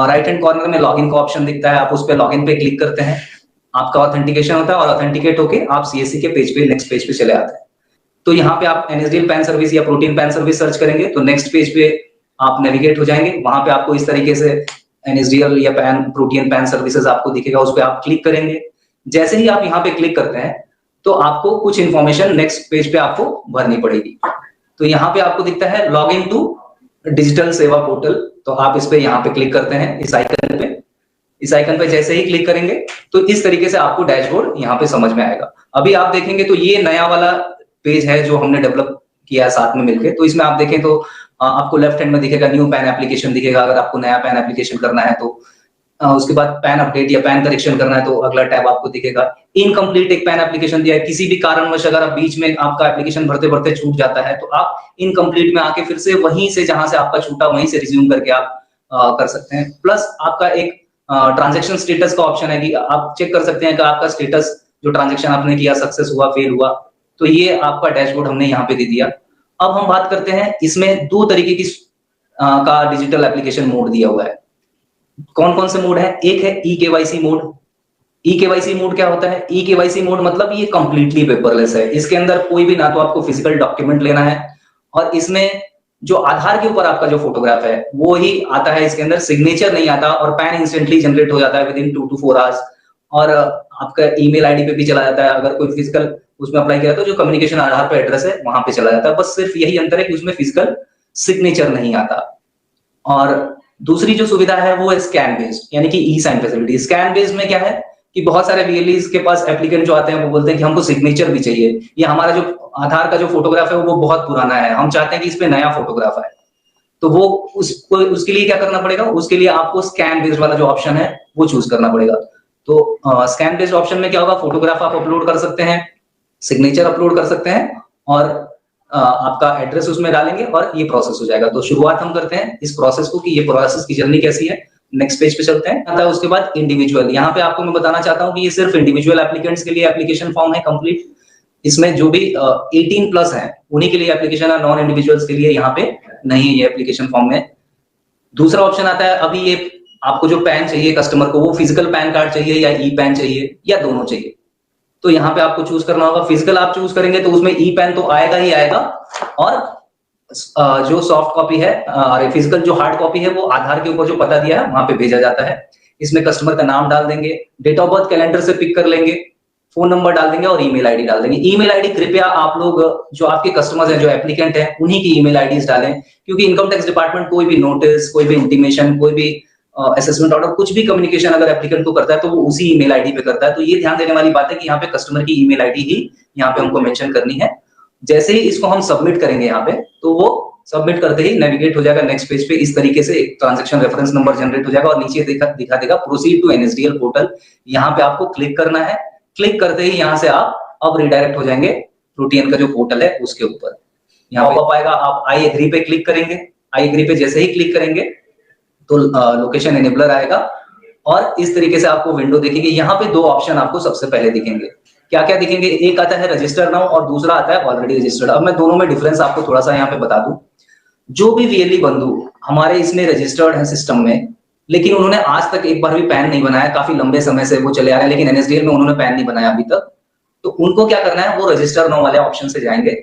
Right hand corner में login का option दिखता है, आप उस पर लॉगिन पे क्लिक करते हैं, आपका ऑथेंटिकेशन होता है और ऑथेंटिकेट होके आप सीएससी के पेज पे नेक्स्ट पेज पे चले आते हैं। तो यहाँ पे आप एनएसडीएल पैन सर्विस या प्रोटीन पैन सर्विस सर्च करेंगे तो नेक्स्ट पेज पे आप नेविगेट हो जाएंगे। वहां पे आपको इस तरीके से एनएसडीएल या पैन प्रोटीन पैन सर्विसेज आपको दिखेगा, उस पर आप क्लिक करेंगे। जैसे ही आप यहाँ पे क्लिक करते हैं तो आपको कुछ इंफॉर्मेशन नेक्स्ट पेज पे आपको भरनी पड़ेगी। तो यहाँ पे आपको दिखता है लॉग इन टू डिजिटल सेवा पोर्टल, तो आप इस पे यहाँ पे क्लिक करते हैं इस आइकन पे। इस आइकन पे जैसे ही क्लिक करेंगे तो इस तरीके से आपको डैशबोर्ड यहाँ पे समझ में आएगा। अभी आप देखेंगे तो ये नया वाला पेज है जो हमने डेवलप किया है साथ में मिलकर। तो इसमें आप देखें तो आपको लेफ्ट हैंड में दिखेगा न्यू पैन एप्लीकेशन दिखेगा, अगर आपको नया पैन एप्लीकेशन करना है तो। उसके बाद पैन अपडेट या पैन करेक्शन करना है तो अगला टैब आपको दिखेगा। इनकम्प्लीट एक पैन एप्लीकेशन दिया है, किसी भी कारणवश अगर आप बीच में आपका एप्लीकेशन भरते भरते छूट जाता है तो आप इनकम्प्लीट में आके फिर से वहीं से जहां से आपका छूटा वहीं से रिज्यूम करके आप कर सकते हैं। प्लस आपका एक ट्रांजैक्शन स्टेटस का ऑप्शन है कि आप चेक कर सकते हैं कि आपका स्टेटस जो ट्रांजैक्शन आपने किया सक्सेस हुआ फेल हुआ। तो ये आपका डैशबोर्ड हमने यहाँ पे दे दिया। अब हम बात करते हैं, इसमें दो तरीके की का डिजिटल एप्लीकेशन मोड दिया हुआ है। कौन कौन से मोड है? एक है e KYC mode. E KYC mode क्या होता है? ई केवाईसी मोड मतलब ये कंप्लीटली पेपरलेस है। इसके अंदर कोई भी ना तो आपको फिजिकल डॉक्यूमेंट लेना है और इसमें जो आधार के ऊपर आपका जो फोटोग्राफ है वो ही आता है, इसके अंदर सिग्नेचर नहीं आता और पैन इंस्टेंटली जनरेट हो जाता है विद इन 2 to 4 आवर्स और आपका ईमेल आईडी पे भी चला जाता है। अगर कोई फिजिकल उसमें अप्लाई किया तो जो कम्युनिकेशन आधार पे एड्रेस है वहां पे चला जाता है। बस सिर्फ यही अंतर है कि उसमें फिजिकल सिग्नेचर नहीं आता। और दूसरी जो सुविधा है वो है स्कैन बेस्ड, यानी कि ई साइन फैसिलिटी। स्कैन बेस्ड में क्या है कि बहुत सारे वीएलईज के पास एप्लीकेंट जो आते हैं वो बोलते हैं कि हमको सिग्नेचर भी चाहिए, या हमारा जो आधार का जो फोटोग्राफ है वो बहुत पुराना है, हम चाहते हैं कि इस पे नया फोटोग्राफ आए। तो वो उसके लिए क्या करना पड़ेगा? उसके लिए आपको स्कैन बेस्ड वाला जो ऑप्शन है वो चूज करना पड़ेगा। तो स्कैन बेस्ड ऑप्शन में क्या होगा? फोटोग्राफ आप अपलोड कर सकते हैं, सिग्नेचर अपलोड कर सकते हैं और आपका एड्रेस उसमें डालेंगे और ये प्रोसेस हो जाएगा। तो शुरुआत हम करते हैं इस प्रोसेस को कि ये प्रोसेस की जर्नी कैसी है। नेक्स्ट पेज पे चलते हैं। आता है उसके बाद इंडिविजुअल। यहाँ पे आपको मैं बताना चाहता हूँ कि ये सिर्फ इंडिविजुअल एप्लीकेंट्स के लिए एप्लीकेशन फॉर्म है कंप्लीट। इसमें जो भी 18 प्लस है उन्हीं के लिए एप्लीकेशन है, नॉन इंडिविजुअल्स के लिए यहाँ पे नहीं है ये एप्लीकेशन फॉर्म में। दूसरा ऑप्शन आता है, अभी ये आपको जो पैन चाहिए कस्टमर को वो फिजिकल पैन कार्ड चाहिए या ई पैन चाहिए या दोनों चाहिए। तो यहाँ पे आपको चूज करना होगा। फिजिकल आप चूज करेंगे तो उसमें ई पैन तो आएगा ही आएगा और जो सॉफ्ट कॉपी है फिजिकल जो हार्ड कॉपी है वो आधार के ऊपर जो पता दिया है वहां पे भेजा जाता है। इसमें कस्टमर का नाम डाल देंगे, डेट ऑफ बर्थ कैलेंडर से पिक कर लेंगे, फोन नंबर डाल देंगे और ईमेल आईडी डाल देंगे। ईमेल आईडी कृपया आप लोग जो आपके कस्टमर्स हैं जो एप्लीकेंट हैं उन्हीं की ईमेल आईडीज डालें, क्योंकि इनकम टैक्स डिपार्टमेंट कोई भी नोटिस, कोई भी इंटीमेशन, कोई भी असेसमेंट ऑर्डर, कुछ भी कम्युनिकेशन अगर एप्लीकेंट को करता है तो वो उसी ईमेल आईडी पे करता है। तो ये ध्यान देने वाली बात है कि यहाँ पे कस्टमर की ईमेल आईडी ही यहाँ पे हमको मेंशन करनी है। जैसे ही इसको हम सबमिट करेंगे यहाँ पे तो वो सबमिट करते ही नेविगेट हो जाएगा नेक्स्ट पेज पे। इस तरीके से एक ट्रांजैक्शन रेफरेंस नंबर जनरेट हो जाएगा और नीचे दिखा देगा प्रोसीड टू एनएसडीएल पोर्टल। यहाँ पे आपको क्लिक करना है। क्लिक करते ही यहाँ से आप अब रिडायरेक्ट हो जाएंगे प्रोटीन का जो पोर्टल है उसके ऊपर। यहाँ पे आएगा, आप आई एग्री पे क्लिक करेंगे। आई एग्री पे जैसे ही क्लिक करेंगे तो लोकेशन एनेबलर आएगा और इस तरीके से आपको विंडो दिखेगी। यहाँ पे दो ऑप्शन आपको सबसे पहले दिखेंगे। क्या क्या दिखेंगे? एक आता है रजिस्टर नाउ और दूसरा आता है ऑलरेडी रजिस्टर्ड। अब मैं दोनों में डिफरेंस आपको थोड़ा सा यहाँ पे बता दूं। जो भी वीएलई बंधु हमारे इसमें रजिस्टर्ड है सिस्टम में, लेकिन उन्होंने आज तक एक बार भी पैन नहीं बनाया, काफी लंबे समय से वो चले आ रहे हैं, लेकिन एनएसडीएल में उन्होंने पैन नहीं बनाया अभी तक, तो उनको क्या करना है? वो रजिस्टर नाउ वाले ऑप्शन से जाएंगे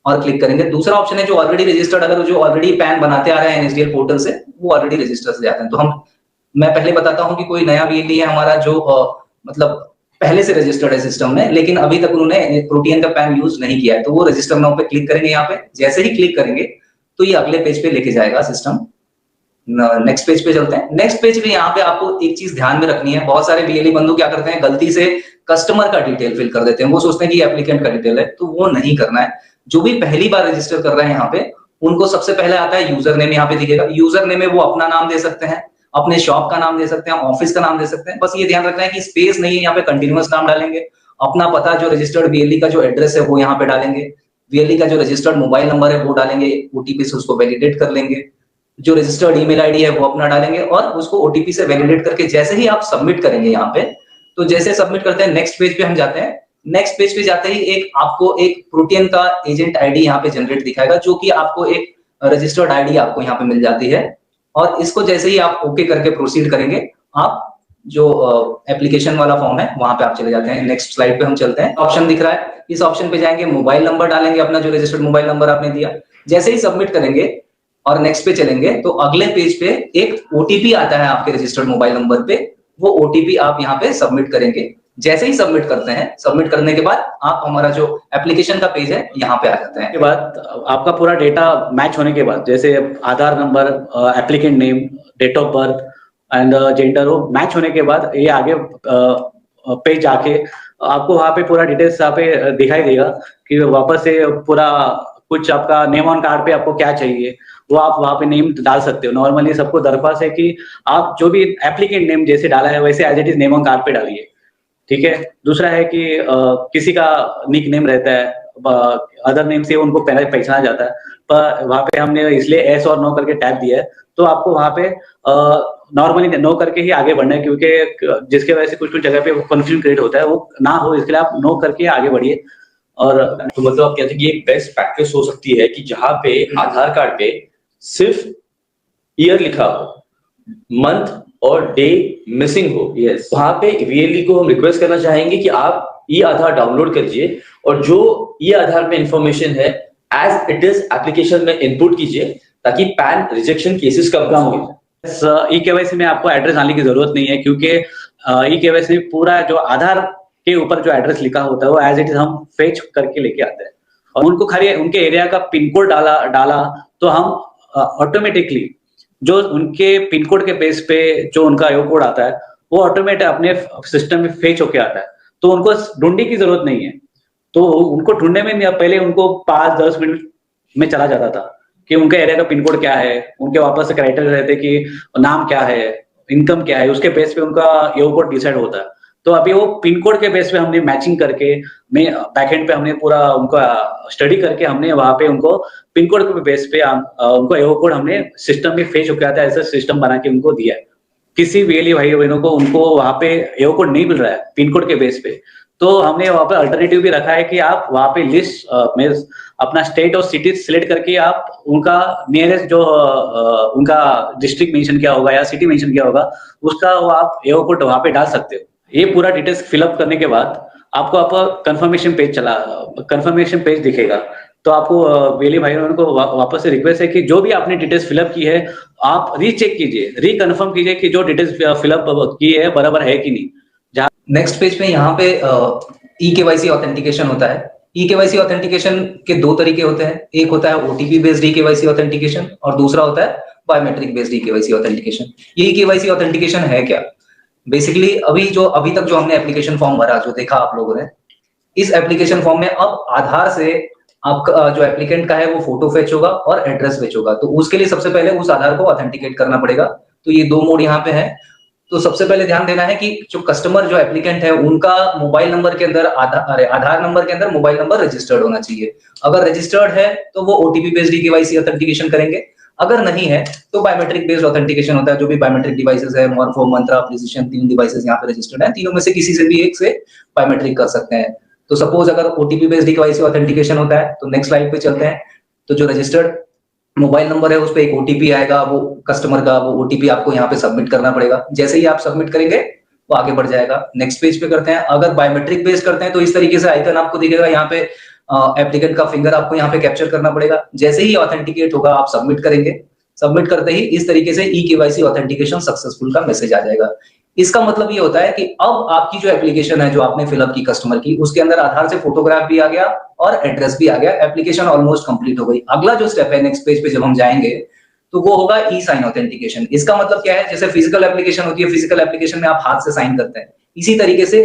और क्लिक करेंगे। दूसरा ऑप्शन है जो ऑलरेडी रजिस्टर्ड, अगर जो ऑलरेडी पैन बनाते आ रहे हैं एनएसडीएल पोर्टल से, वो ऑलरेडी रजिस्टर से जाते हैं। तो मैं पहले बताता हूं कि कोई नया वीएलई है हमारा जो मतलब पहले से रजिस्टर्ड है सिस्टम में, लेकिन अभी तक उन्होंने प्रोटीन का पैन यूज नहीं किया है, तो वो रजिस्टर नाउ पे क्लिक करेंगे। यहाँ पे जैसे ही क्लिक करेंगे तो ये अगले पेज पे लेके जाएगा सिस्टम। नेक्स्ट पेज पे चलते हैं। नेक्स्ट पेज पे यहाँ पे आपको एक चीज ध्यान में रखनी है। बहुत सारे वीएलई बंधु क्या करते हैं, गलती से कस्टमर का डिटेल फिल कर देते हैं। वो सोचते हैं कि एप्लीकेंट का डिटेल है, तो वो नहीं करना है। जो भी पहली बार रजिस्टर कर रहे हैं यहाँ पे, उनको सबसे पहले आता है यूजर नेम। यहाँ पे दिखेगा यूजर नेम में वो अपना नाम दे सकते हैं, अपने शॉप का नाम दे सकते हैं, ऑफिस का नाम दे सकते हैं। बस ये ध्यान रखना है कि स्पेस नहीं है, यहाँ पे कंटिन्यूअस नाम डालेंगे। अपना पता जो रजिस्टर्ड वीएलई का जो एड्रेस है वो यहाँ पे डालेंगे। वीएलई का जो रजिस्टर्ड मोबाइल नंबर है वो डालेंगे, ओटीपी से उसको वैलिडेट कर लेंगे। जो रजिस्टर्ड ईमेल आईडी है वो अपना डालेंगे और उसको ओटीपी से वैलिडेट करके जैसे ही आप सबमिट करेंगे यहाँ पे, तो जैसे सबमिट करते हैं नेक्स्ट पेज पे हम जाते हैं। नेक्स्ट पेज पे जाते ही आपको एक प्रोटीन का एजेंट आईडी यहाँ पे जनरेट दिखाएगा, जो कि आपको एक रजिस्टर्ड आईडी आपको यहाँ पे मिल जाती है। और इसको जैसे ही आप ओके करके प्रोसीड करेंगे, आप जो एप्लीकेशन वाला फॉर्म है वहां पे आप चले जाते हैं। नेक्स्ट स्लाइड पे हम चलते हैं। ऑप्शन दिख रहा है, इस ऑप्शन पे जाएंगे, मोबाइल नंबर डालेंगे अपना, जो रजिस्टर्ड मोबाइल नंबर आपने दिया। जैसे ही सबमिट करेंगे और नेक्स्ट पे चलेंगे तो अगले पेज पे एक ओटीपी आता है आपके रजिस्टर्ड मोबाइल नंबर पे, वो ओटीपी आप यहाँ पे सबमिट करेंगे। जैसे ही सबमिट करते हैं, सबमिट करने के बाद आप हमारा जो एप्लीकेशन का पेज है यहाँ पे आ जाते हैं। के बाद आपका पूरा डेटा मैच होने के बाद, जैसे Aadhaar number, applicant name, date of birth and gender हो मैच होने के बाद ये आगे पेज जाके आपको वहाँ पे पूरा डिटेल्स यहाँ पे दिखाई देगा कि वापस से पूरा कुछ आपका नेम ऑन कार्ड पे आपको क्या चाहिए वो आप वहाँ पे नेम डाल सकते हो। नॉर्मली सबको दरख्वास्त है कि आप जो भी एप्लीकेंट नेम जैसे डाला है वैसे as it is name on card पे डालिए, ठीक है। दूसरा है कि किसी का निक नेम रहता है, अदर नेम से उनको पहले पहचाना जाता है, पर वहाँ पे हमने इसलिए एस और नो करके टैब दिया है, तो आपको वहाँ पे नॉर्मली नो करके ही आगे बढ़ना है, क्योंकि जिसके वजह से कुछ कुछ जगह पे कंफ्यूजन क्रिएट होता है, वो ना हो इसके लिए आप नो करके आगे बढ़िए। और तो मतलब आप कहते हैं कि एक बेस्ट प्रैक्टिस हो सकती है कि जहां पे आधार कार्ड पे सिर्फ ईयर लिखा हो, मंथ और डे मिसिंग हो, यस, वहां पे वीएलई को हम रिक्वेस्ट करना चाहेंगे कि आप ई आधार डाउनलोड कीजिए और जो ई आधार में इंफॉर्मेशन है एज इट इज एप्लीकेशन में इनपुट कीजिए, ताकि पैन रिजेक्शन केसेस कम हो। ई केवाईसी में आपको एड्रेस डालने की जरूरत नहीं है, क्योंकि ई केवाईसी में पूरा जो आधार के ऊपर जो एड्रेस लिखा होता है वो एज इट इज हम फेच करके लेके आते हैं, और उनको खाली उनके एरिया का पिन कोड डाला तो हम ऑटोमेटिकली जो उनके पिन कोड के बेस पे जो उनका आयोग कोड आता है वो ऑटोमेटिक अपने सिस्टम में फेच होके आता है, तो उनको ढूंढने की जरूरत नहीं है। तो उनको ढूंढने में पहले उनको 5-10 मिनट में चला जाता था कि उनके एरिया का पिन कोड क्या है, उनके वापस से क्राइटेरिया रहते कि नाम क्या है, इनकम क्या है, उसके बेस पे उनका आयोग कोड डिसाइड होता है। तो अभी वो पिन कोड के बेस पे हमने मैचिंग करके बैकएंड पे हमने पूरा उनका स्टडी करके हमने वहां पे उनको पिन कोड के बेस पे उनको आयोग कोड हमने सिस्टम में फेच हो गया था, ऐसा सिस्टम बना के उनको दिया है। किसी वीएलई भाई बहनों को उनको वहां पे आयोग कोड नहीं मिल रहा है पिन कोड के बेस पे, तो हमने वहां पे अल्टरनेटिव भी रखा है कि आप वहां पे लिस्ट में अपना स्टेट और सिटी सिलेक्ट करके आप उनका नियरेस्ट जो उनका डिस्ट्रिक्ट मेंशन किया होगा या सिटी मेंशन किया होगा उसका वो आप आयोग कोड वहां पे डाल सकते हो। ये पूरा डिटेल्स फिलअप करने के बाद आपको आपका कंफर्मेशन पेज दिखेगा, तो आपको वेली भाई को वापस से रिक्वेस्ट है कि जो भी आपने डिटेल्स फिलअप की है आप रीचेक कीजिए, रिकन्फर्म कीजिए कि जो डिटेल्स फिलअप की है बराबर है कि नहीं। नेक्स्ट पेज पे यहाँ पे ई केवाईसी ऑथेंटिकेशन होता है। ई केवाईसी ऑथेंटिकेशन के दो तरीके होते हैं, एक होता है OTP based e KYC authentication और दूसरा होता है biometric based e KYC authentication. ये ई केवाईसी ऑथेंटिकेशन है क्या? बेसिकली अभी तक जो हमने एप्लीकेशन फॉर्म भरा, जो देखा आप लोगों ने, इस एप्लीकेशन फॉर्म में अब आधार से आपका जो एप्लीकेंट का है वो फोटो फेच होगा और एड्रेस फेच होगा। तो उसके लिए सबसे पहले उस आधार को ऑथेंटिकेट करना पड़ेगा। तो ये दो मोड यहाँ पे है। तो सबसे पहले ध्यान देना है कि जो कस्टमर जो एप्लीकेंट है उनका मोबाइल नंबर के अंदर आधार नंबर के अंदर मोबाइल नंबर रजिस्टर्ड होना चाहिए। अगर रजिस्टर्ड है तो वो OTP based e KYC authentication करेंगे, अगर नहीं है तो बायोमेट्रिक बेस्ड ऑथेंटिकेशन होता है। जो भी बायोमेट्रिक डिवाइसेस है, मॉर्फो, मंत्रा, प्रिसिशन, 3 डिवाइसेस यहाँ पे रजिस्टर्ड है, तीनों में से किसी से भी एक से बायोमेट्रिक कर सकते हैं। तो सपोज अगर OTP based e KYC authentication होता है तो नेक्स्ट स्लाइड पे चलते हैं। तो जो रजिस्टर्ड मोबाइल नंबर है उस पर एक ओटीपी आएगा, वो कस्टमर का, वो ओटीपी आपको यहाँ पे सबमिट करना पड़ेगा। जैसे ही आप सबमिट करेंगे वो आगे बढ़ जाएगा। नेक्स्ट पेज पे करते हैं। अगर बायोमेट्रिक बेस्ड करते हैं तो इस तरीके से आइकन आपको दिखेगा, यहाँ पे एप्लीकेंट का फिंगर आपको यहाँ पे कैप्चर करना पड़ेगा। जैसे ही ऑथेंटिकेट होगा आप सबमिट करेंगे, सबमिट करते ही इस तरीके से ई केवाईसी ऑथेंटिकेशन सक्सेसफुल का मैसेज आ जाएगा। इसका मतलब ये होता है कि अब आपकी जो एप्लीकेशन है जो आपने फिलअप की कस्टमर की, उसके अंदर आधार से फोटोग्राफ भी आ गया और एड्रेस भी आ गया। एप्लीकेशन ऑलमोस्ट कंप्लीट हो गई। अगला जो स्टेप है नेक्स्ट पेज पे जब हम जाएंगे तो वो होगा ई साइन ऑथेंटिकेशन। इसका मतलब क्या है? जैसे फिजिकल एप्लीकेशन होती है, फिजिकल एप्लीकेशन में आप हाथ से साइन करते हैं, इसी तरीके से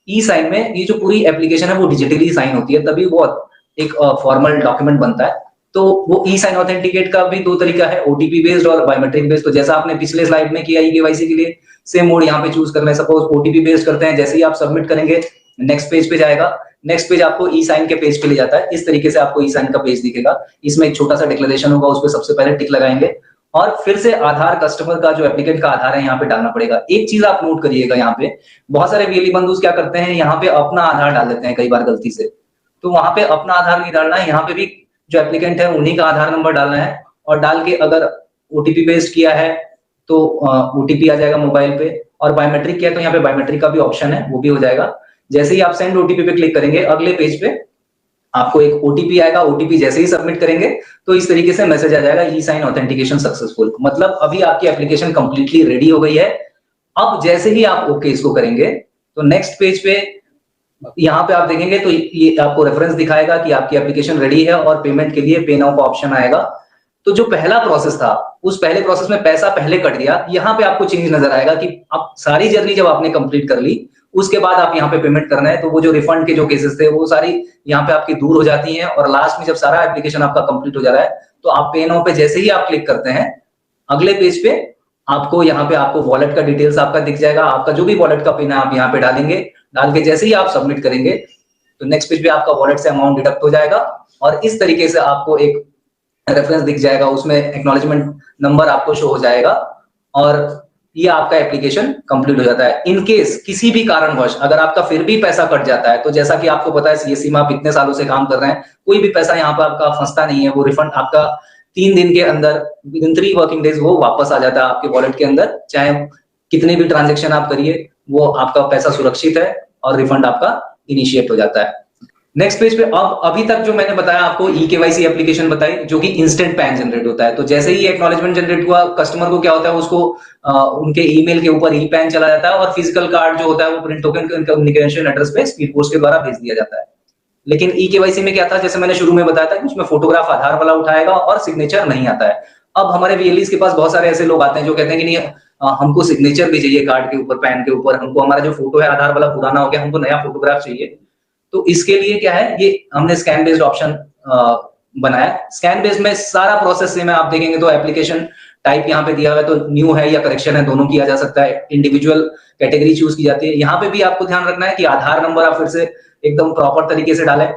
ई साइन में ये जो पूरी एप्लीकेशन है वो डिजिटली साइन होती है, तभी वो एक फॉर्मल डॉक्यूमेंट बनता है। तो वो ई साइन ऑथेंटिकेट का भी दो तरीका है, ओटीपी बेस्ड और बायोमेट्रिक बेस्ड। तो जैसा आपने पिछले स्लाइड में किया ई केवाईसी के लिए, सेम मोड यहाँ पे चूज करना है। सपोज ओटीपी बेस्ड करते हैं, जैसे ही आप सबमिट करेंगे नेक्स्ट पेज पे जाएगा। नेक्स्ट पेज आपको ई साइन के पेज पे ले जाता है। इस तरीके से आपको ई साइन का पेज दिखेगा। इसमें एक छोटा सा डिक्लेरेशन होगा, उस पर सबसे पहले टिक लगाएंगे और फिर से आधार कस्टमर का जो एप्लीकेंट का आधार है यहाँ पे डालना पड़ेगा। एक चीज आप नोट करिएगा, यहाँ पे बहुत सारे वीएलई बंधु क्या करते हैं, यहाँ पे अपना आधार डाल देते हैं कई बार गलती से। तो वहां पे अपना आधार नहीं डालना है, यहाँ पे भी जो एप्लीकेंट है उन्हीं का आधार नंबर डालना है और डाल के अगर ओटीपी बेस्ड किया है तो ओटीपी आ जाएगा मोबाइल पे, और बायोमेट्रिक किया है तो यहाँ पे बायोमेट्रिक का भी ऑप्शन है, वो भी हो जाएगा। जैसे ही आप सेंड ओटीपी पे क्लिक करेंगे, अगले पेज पे आपको एक ओटीपी आएगा। ओटीपी जैसे ही सबमिट करेंगे तो इस तरीके से मैसेज आ जाएगा, ई साइन ऑथेंटिकेशन सक्सेसफुल। मतलब अभी आपकी एप्लीकेशन कंप्लीटली रेडी हो गई है। अब जैसे ही आप ओके इसको करेंगे तो नेक्स्ट पेज पे यहाँ पे आप देखेंगे तो ये आपको रेफरेंस दिखाएगा कि आपकी एप्लीकेशन रेडी है, और पेमेंट के लिए पे नाउ का ऑप्शन आएगा। तो जो पहला प्रोसेस था, उस पहले प्रोसेस में पैसा पहले कट गया, यहाँ पे आपको चेंज नजर आएगा कि अब सारी जर्नी जब आपने कंप्लीट कर ली, उसके बाद आप यहाँ पे पेमेंट करना है। तो वो जो रिफंड के जो केसेस थे वो सारी यहाँ पे आपकी दूर हो जाती हैं, और लास्ट में जब सारा एप्लीकेशन आपका कंप्लीट हो जा रहा है तो आप पे नाउ पे जैसे ही आप क्लिक करते हैं, अगले पेज पे आपको यहाँ पे आपको वॉलेट का डिटेल्स आपका दिख जाएगा। आपका जो भी वॉलेट का पिन है आप यहाँ पे डालेंगे, डाल के जैसे ही आप सबमिट करेंगे तो नेक्स्ट पेज पे आपका वॉलेट से अमाउंट डिडक्ट हो जाएगा, और इस तरीके से आपको एक रेफरेंस दिख जाएगा, उसमें एक्नॉलेजमेंट नंबर आपको शो हो जाएगा, और ये आपका एप्लीकेशन कंप्लीट हो जाता है। इन केस किसी भी कारणवश अगर आपका फिर भी पैसा कट जाता है, तो जैसा कि आपको पता है सीएससी में आप इतने सालों से काम कर रहे हैं, कोई भी पैसा यहाँ पर आपका फंसता नहीं है। वो रिफंड आपका 3 दिन के अंदर, विदिन 3 वर्किंग डेज वो वापस आ जाता है आपके वॉलेट के अंदर। चाहे कितने भी ट्रांजेक्शन आप करिए, वो आपका पैसा सुरक्षित है और रिफंड आपका इनिशिएट हो जाता है। नेक्स्ट पेज पे अब अभी तक जो मैंने बताया आपको ई केवाईसी एप्लीकेशन बताई, जो कि इंस्टेंट पैन जनरेट होता है। तो जैसे ही एक्नॉलेजमेंट जनरेट हुआ, कस्टमर को क्या होता है, उसको उनके ईमेल के ऊपर ई पैन चला जाता है, और फिजिकल कार्ड जो होता है वो प्रिंट टोकन कम्युनिकेशन एड्रेस पे स्पीड पोस्ट के द्वारा भेज दिया जाता है। लेकिन ई केवाईसी में क्या था, जैसे मैंने शुरू में बताया था कि उसमें फोटोग्राफ आधार वाला उठाएगा और सिग्नेचर नहीं आता है। अब हमारे वीएलईस के पास बहुत सारे ऐसे लोग आते हैं जो कहते हैं कि नहीं, हमको सिग्नेचर भी चाहिए कार्ड के ऊपर, पैन के ऊपर, हमको हमारा जो फोटो है आधार वाला पुराना हो गया, हमको नया फोटोग्राफ चाहिए। तो इसके लिए क्या है, ये हमने स्कैन बेस्ड ऑप्शन बनाया। स्कैन बेस्ड में सारा प्रोसेस सेम है। आप देखेंगे तो एप्लीकेशन टाइप यहाँ पे दिया हुआ है, तो न्यू है या करेक्शन है दोनों किया जा सकता है। इंडिविजुअल कैटेगरी चूज की जाती है। यहाँ पे भी आपको ध्यान रखना है कि आधार नंबर आप फिर से एकदम प्रॉपर तरीके से डालें।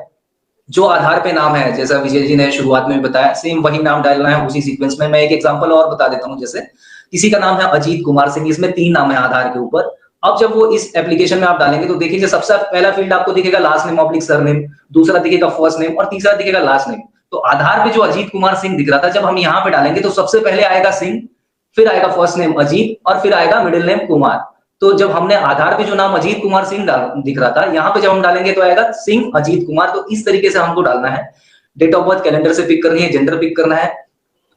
जो आधार पे नाम है, जैसा विजय जी ने शुरुआत में भी बताया, सेम वही नाम डालना है उसी सीक्वेंस में। मैं एक एग्जांपल और बता देता हूँ। जैसे किसी का नाम है अजीत कुमार सिंह, इसमें 3 नाम है आधार के ऊपर। अब जब वो इस एप्लीकेशन में आप डालेंगे तो देखिए सबसे पहला फील्ड आपको दिखेगा लास्ट नेम ऑब्लिक सरनेम, दूसरा दिखेगा फर्स्ट नेम, और तीसरा दिखेगा लास्ट नेम। तो आधार पे जो अजीत कुमार सिंह दिख रहा था, जब हम यहाँ पे डालेंगे तो सबसे पहले आएगा सिंह, फिर आएगा फर्स्ट नेम अजीत, और फिर आएगा मिडिल नेम कुमार। तो जब हमने आधार पे जो नाम अजीत कुमार सिंह दिख रहा था, यहाँ पे जब हम डालेंगे तो आएगा सिंह अजीत कुमार। तो इस तरीके से हमको डालना है। डेट ऑफ बर्थ कैलेंडर से पिक करनी है, जेंडर पिक करना है,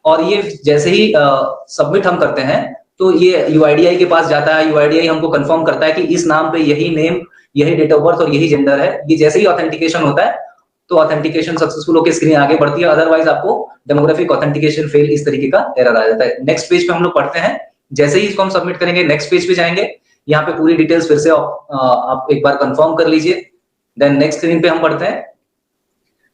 और ये जैसे ही सबमिट हम करते हैं तो ये यूआईडीआई के पास जाता है। यूआईडीआई हमको कंफर्म करता है कि इस नाम पे यही नेम, यही डेट ऑफ बर्थ और यही जेंडर है। ये जैसे ही ऑथेंटिकेशन होता है तो ऑथेंटिकेशन सक्सेसफुल होकर स्क्रीन आगे बढ़ती है। अदरवाइज आपको डेमोग्राफिक ऑथेंटिकेशन फेल, इस तरीके का एरर आ जाता है। नेक्स्ट पेज पे हम लोग पढ़ते हैं। जैसे ही इसको हम सबमिट करेंगे, नेक्स्ट पेज पे जाएंगे, यहाँ पे पूरी डिटेल्स फिर से आप एक बार कंफर्म कर लीजिए। देन नेक्स्ट स्क्रीन पे हम पढ़ते हैं।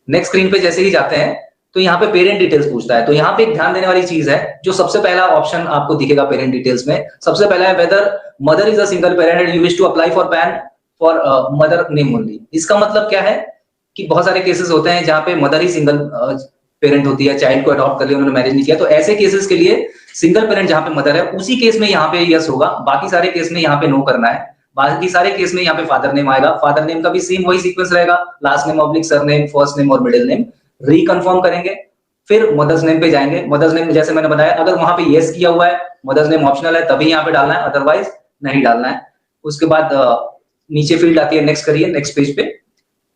नेक्स्ट स्क्रीन पे जैसे ही जाते हैं तो यहाँ पे पेरेंट डिटेल्स पूछता है। तो यहाँ पे एक ध्यान देने वाली चीज है, जो सबसे पहला ऑप्शन आपको दिखेगा पेरेंट डिटेल्स में, सबसे पहला है whether mother is a single parent and you wish to apply for PAN for mother name only. इसका मतलब क्या है कि बहुत सारे केसेस होते हैं जहाँ पे मदर ही सिंगल पेरेंट होती है, चाइल्ड को अडॉप्ट कर लिया, उन्होंने मैरिज नहीं किया। तो ऐसे केसेस के लिए सिंगल पेरेंट जहाँ पे मदर है, उसी केस में यहाँ पे यस होगा, बाकी सारे केस में यहाँ पे नो करना है। बाकी सारे केस में यहाँ पे फादर नेम आएगा। फादर नेम का भी सेम वही सीक्वेंस रहेगा, last name oblique surname, first name और मिडिल नेम। रिकन्फर्म करेंगे, फिर मदर्स नेम पे जाएंगे। मदर्स नेम जैसे मैंने बताया, अगर वहां पे यस किया हुआ है, मदर्स नेम ऑप्शनल है, तभी यहाँ पे डालना है, अदरवाइज नहीं डालना है। उसके बाद नीचे फील्ड आती है, नेक्स्ट करिए, नेक्स्ट पेज पे,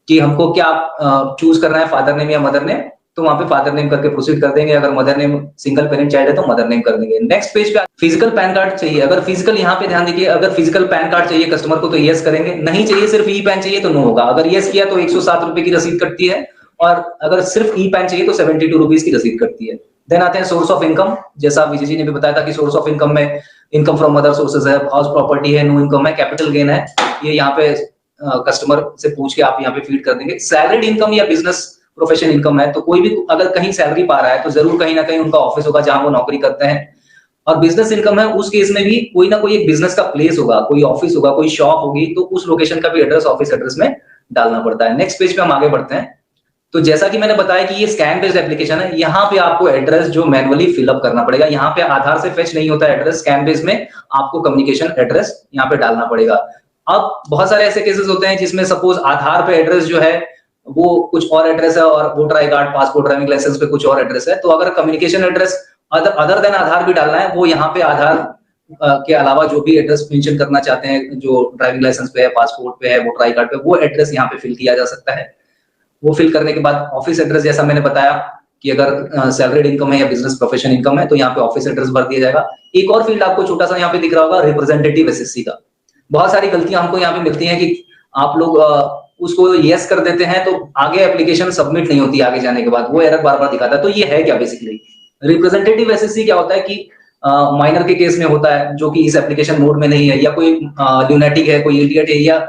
कि हमको क्या चूज करना है, फादर नेम या मदर नेम। तो वहां पे फादर नेम करके प्रोसीड कर देंगे। अगर mother name single parent child है तो मदर नेम कर देंगे। नेक्स्ट पेज पे फिजिकल पैन कार्ड चाहिए। अगर फिजिकल, यहाँ पे ध्यान दीजिए, अगर फिजिकल पैन कार्ड चाहिए कस्टमर को तो यस करेंगे, नहीं चाहिए सिर्फ ई पैन चाहिए तो नो होगा। अगर यस किया तो 107 रुपए की रसीद कटती है, और अगर सिर्फ ई पैन चाहिए तो 72 रुपीज की रसीद कटती है। देन आते हैं सोर्स ऑफ इनकम। जैसा विजय जी ने भी बताया था कि सोर्स ऑफ इनकम में इनकम फ्रॉम अदर सोर्सेज है, हाउस प्रॉपर्टी है, नो इनकम है, कैपिटल गेन है। ये यहाँ पे कस्टमर से पूछ के आप यहाँ पे फीड कर देंगे। सैलरीड इनकम या बिजनेस प्रोफेशन इनकम है, तो कोई भी अगर कहीं सैलरी पा रहा है तो जरूर कहीं ना कहीं उनका ऑफिस होगा जहां वो नौकरी करते हैं। और बिजनेस इनकम है, उस केस में भी कोई ना कोई एक बिजनेस का प्लेस होगा, कोई ऑफिस होगा, कोई शॉप होगी, तो उस लोकेशन का भी एड्रेस ऑफिस एड्रेस में डालना पड़ता है। नेक्स्ट पेज पे हम आगे बढ़ते हैं। तो जैसा कि मैंने बताया कि ये स्कैन बेस्ड एप्लीकेशन है, यहाँ पे आपको एड्रेस जो मैनुअली फिलअप करना पड़ेगा। यहाँ पे आधार से फेच नहीं होता एड्रेस, स्कैन बेस्ड में आपको कम्युनिकेशन एड्रेस यहाँ पे डालना पड़ेगा। अब बहुत सारे ऐसे केसेस होते हैं जिसमें सपोज आधार पे एड्रेस जो है वो कुछ और एड्रेस है, और voter I card, passport, driving licence पे कुछ और एड्रेस है। तो अगर communication address other than Aadhaar भी डालना है, वो यहाँ पे आधार के अलावा जो भी एड्रेस मेंशन करना चाहते हैं, जो ड्राइविंग लाइसेंस पे है, पासपोर्ट पे है, वोटर आई कार्ड पे, वो एड्रेस यहाँ पे फिल किया जा सकता है। वो फिल करने के बाद ऑफिस एड्रेस, जैसा मैंने बताया कि अगर सैलरीड इनकम है या बिजनेस प्रोफेशन इनकम है तो यहाँ पे ऑफिस एड्रेस भर दिया जाएगा। एक और फील्ड आपको छोटा सा यहाँ पे दिख रहा होगा, रिप्रेजेंटेटिव एसएससी का। बहुत सारी गलतियां हमको यहाँ पे मिलती हैं कि आप लोग उसको यस कर देते हैं तो आगे एप्लीकेशन सबमिट नहीं होती, आगे जाने के बाद वो एरर बार बार दिखाता है। तो ये है क्या बेसिकली रिप्रेजेंटेटिव एसएससी? क्या होता है कि माइनर के केस में होता है जो कि इस एप्लीकेशन मोड में नहीं है, या कोई ल्यूनेटिक है, कोई इडियट है, या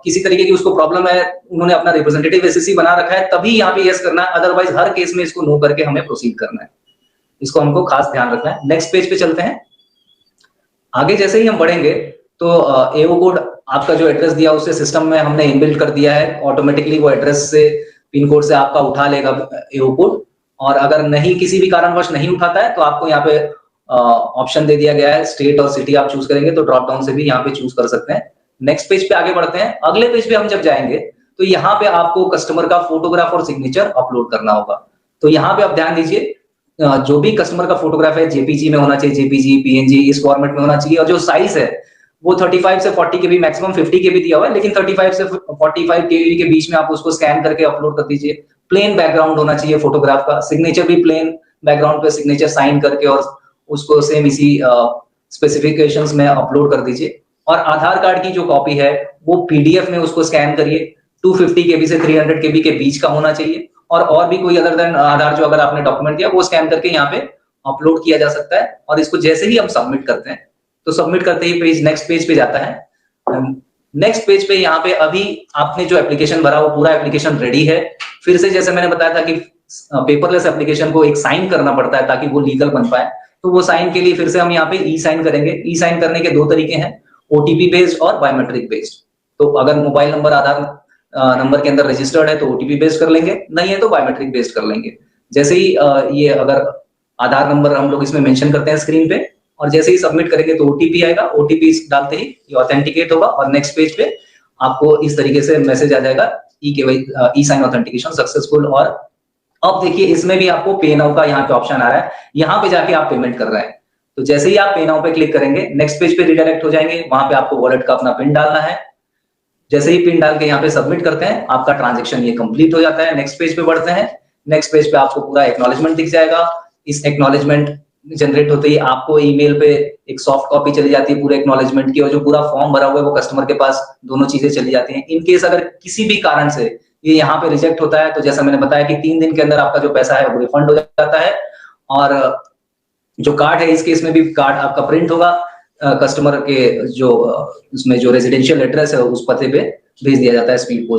किसी तरीके की उसको प्रॉब्लम है, उन्होंने अपना रिप्रेजेंटेटिव एसएससी बना रखा है, तभी यहाँ पे यस करना है। अदरवाइज हर केस में इसको नो करके हमें प्रोसीड करना है। इसको हमको खास ध्यान रखना है। नेक्स्ट पेज पे चलते हैं। आगे जैसे ही हम बढ़ेंगे तो एओ कोड आपका जो एड्रेस दिया उससे सिस्टम में हमने इनबिल्ट कर दिया है, ऑटोमेटिकली वो एड्रेस से पिन कोड से आपका उठा लेगा एओ कोड। और अगर नहीं, किसी भी कारणवश नहीं उठाता है तो आपको यहाँ पे ऑप्शन दे दिया गया है, स्टेट और सिटी आप चूज करेंगे तो ड्रॉप डाउन से भी यहाँ पे चूज कर सकते हैं। नेक्स्ट पेज पे आगे बढ़ते हैं। अगले पेज पे हम जब जाएंगे तो यहाँ पे आपको कस्टमर का फोटोग्राफ और सिग्नेचर अपलोड करना होगा। तो यहाँ पे आप ध्यान दीजिए, जो भी कस्टमर का फोटोग्राफ है जेपीजी में होना चाहिए, जेपीजी, पीएनजी इस फॉर्मेट में होना चाहिए। और जो साइज है वो 35 से 40 के बी, मैक्सिमम 50 के बी दिया हुआ है, लेकिन 35 से 45 के बी के बीच में आप उसको स्कैन करके अपलोड कर दीजिए। प्लेन बैकग्राउंड होना चाहिए फोटोग्राफ का, सिग्नेचर भी प्लेन बैकग्राउंड पे सिग्नेचर साइन करके और उसको सेम इसी स्पेसिफिकेशंस में अपलोड कर दीजिए। और आधार कार्ड की जो कॉपी है वो पीडीएफ में उसको स्कैन करिए, 250 केबी से 300 केबी के बीच का होना चाहिए। और भी कोई अदर देन आधार जो अगर आपने डॉक्यूमेंट दिया वो स्कैन करके यहाँ पे अपलोड किया जा सकता है। और इसको जैसे ही हम सबमिट करते हैं तो सबमिट करते ही पेज नेक्स्ट पेज पे जाता है। नेक्स्ट पेज पे यहाँ पे अभी आपने जो एप्लीकेशन भरा वो पूरा एप्लीकेशन रेडी है। फिर से जैसे मैंने बताया था कि पेपरलेस एप्लीकेशन को एक साइन करना पड़ता है ताकि वो लीगल बन पाए। तो वो साइन के लिए फिर से हम यहाँ पे ई साइन करेंगे। ई साइन करने के दो तरीके हैं, ओटीपी बेस्ड और बायोमेट्रिक बेस्ड। तो अगर मोबाइल नंबर आधार नंबर के अंदर रजिस्टर्ड है तो ओटीपी बेस्ड कर लेंगे, नहीं है तो बायोमेट्रिक बेस्ड कर लेंगे। जैसे ही ये अगर आधार नंबर हम लोग इसमें मेंशन करते हैं स्क्रीन पे और जैसे ही सबमिट करेंगे तो ओटीपी आएगा। ओटीपी डालते ही ये ऑथेंटिकेट होगा और नेक्स्ट पेज पे आपको इस तरीके से मैसेज आ जाएगा, ई साइन ऑथेंटिकेशन सक्सेसफुल। और अब देखिए इसमें भी आपको पे नाउ का यहाँ पे ऑप्शन आ रहा है, यहाँ पे जाके आप पेमेंट कर रहे हैं। तो जैसे ही आप पे नाउ पे क्लिक करेंगे नेक्स्ट पेज पे रिडायरेक्ट हो जाएंगे, वहां पे आपको वॉलेट का अपना पिन डालना है। जैसे ही पिन डाल के यहाँ पे सबमिट करते हैं आपका ट्रांजेक्शन ये कंप्लीट हो जाता है। नेक्स्ट पेज पे बढ़ते हैं। नेक्स्ट पेज पे आपको पूरा एक्नॉलेजमेंट दिख जाएगा। इस एक्नॉलेजमेंट जनरेट होते ही आपको ईमेल पे एक सॉफ्ट कॉपी चली जाती है पूरे एक्नॉलेजमेंट की, और जो पूरा फॉर्म भरा हुआ है वो कस्टमर के पास दोनों चीजें चली जाती हैं। इन केस अगर किसी भी कारण से ये यहाँ पे रिजेक्ट होता है तो जैसा मैंने बताया कि 3 दिन के अंदर आपका जो पैसा है वो रिफंड हो जाता है। और जो कार्ड है इस केस में भी कार्ड आपका प्रिंट होगा, कस्टमर के जो उसमें जो रेजिडेंशियल एड्रेस है उस पते पे भेज दिया जाता है स्पीड पोस्ट।